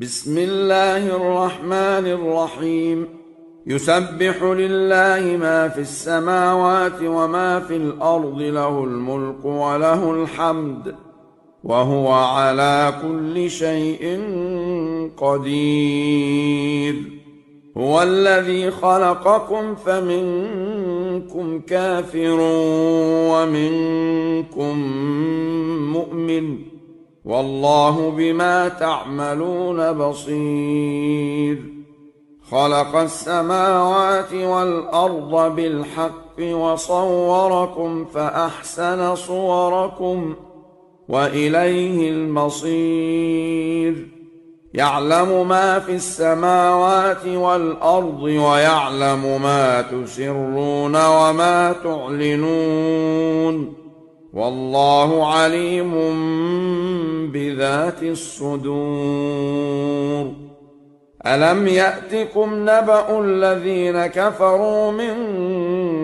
بسم الله الرحمن الرحيم. يسبح لله ما في السماوات وما في الأرض، له الملك وله الحمد، وهو على كل شيء قدير. هو الذي خلقكم فمنكم كافر ومنكم مؤمن، والله بما تعملون بصير. خلق السماوات والأرض بالحق وصوركم فأحسن صوركم وإليه المصير. يعلم ما في السماوات والأرض ويعلم ما تسرون وما تعلنون، والله عليم بذات الصدور. ألم يأتكم نبأ الذين كفروا من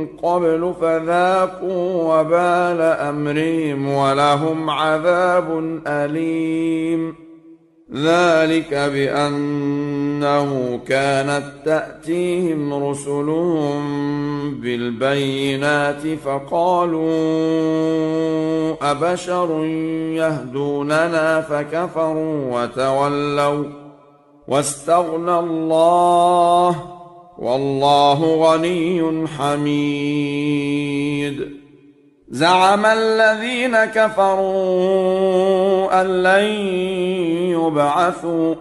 قبل فذاقوا وبال أمرهم ولهم عذاب أليم. ذلك بأنه كانت تأتيهم رسلهم بالبينات فقالوا أبشر يهدوننا فكفروا وتولوا واستغنى الله، والله غني حميد. زعم الذين كفروا أن لن يبعثوا،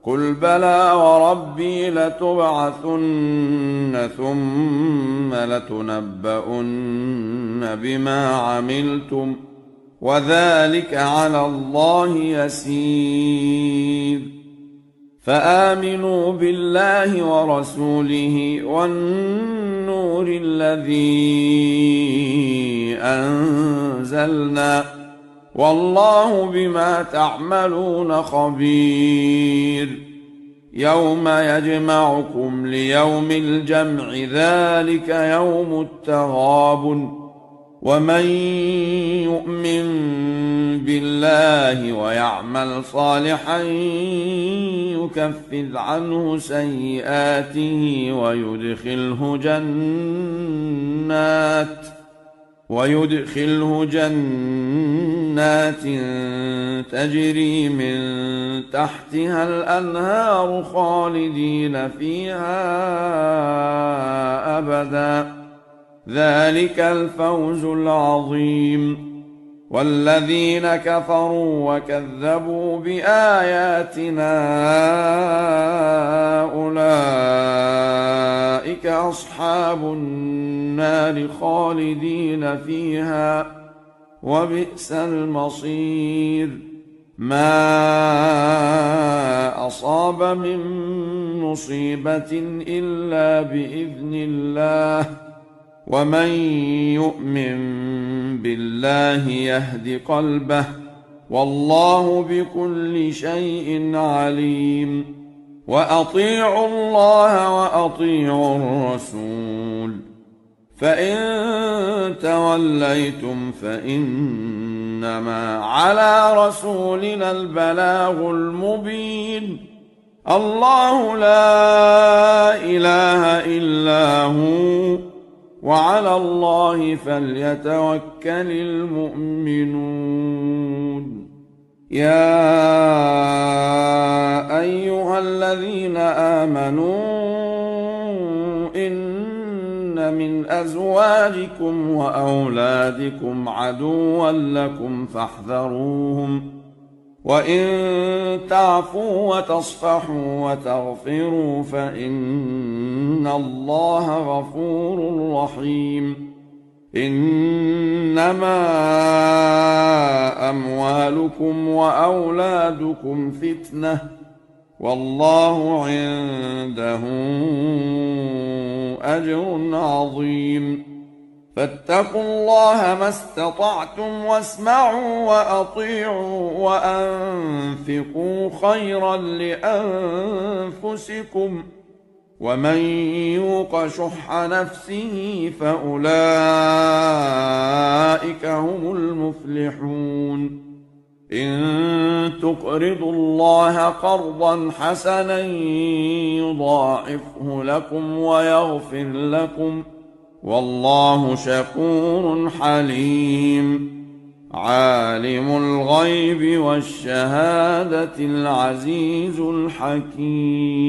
قل بلى وربي لتبعثن ثم لتنبؤن بما عملتم، وذلك على الله يسير. فآمنوا بالله ورسوله والنور الذي أنزلنا، والله بما تعملون خبير. يوم يجمعكم ليوم الجمع، ذلك يوم التغابن. ومن يؤمن بالله ويعمل صالحا يكفر عنه سيئاته ويدخله جنات تجري من تحتها الأنهار خالدين فيها أبدا، ذلك الفوز العظيم. والذين كفروا وكذبوا بآياتنا أولئك أصحاب النار خالدين فيها، وبئس المصير. ما أصاب من مصيبة إلا بإذن الله، ومن يؤمن بالله يهد قلبه، والله بكل شيء عليم. وأطيعوا الله وأطيعوا الرسول، فإن توليتم فإنما على رسولنا البلاغ المبين. الله لا إله إلا هو، وعلى الله فليتوكل المؤمنون. يا أيها الذين آمنوا إن من أزواجكم وأولادكم عدوا لكم فاحذروهم، وإن تعفوا وتصفحوا وتغفروا فإن الله غفور رحيم. إنما أموالكم وأولادكم فتنة، والله عنده أجر عظيم. فاتقوا الله ما استطعتم واسمعوا وأطيعوا وأنفقوا خيرا لأنفسكم، ومن يوق شح نفسه فأولئك هم المفلحون. إن تقرضوا الله قرضا حسنا يضاعفه لكم ويغفر لكم، والله شكور حليم. عالم الغيب والشهادة العزيز الحكيم.